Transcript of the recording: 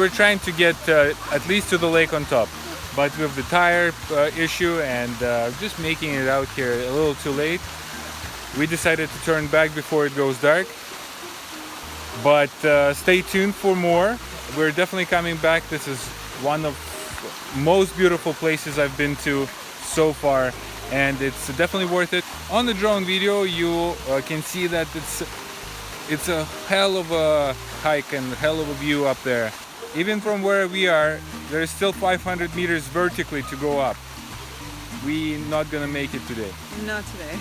were trying to get at least to the lake on top, but with the tire issue and just making it out here a little too late, we decided to turn back before it goes dark. But stay tuned for more. We're definitely coming back. This is one of most beautiful places I've been to so far, and it's definitely worth it. On the drone video you can see that it's a hell of a hike and a hell of a view up there. Even from where we are, there's still 500 meters vertically to go up. We're not gonna make it today. Not today.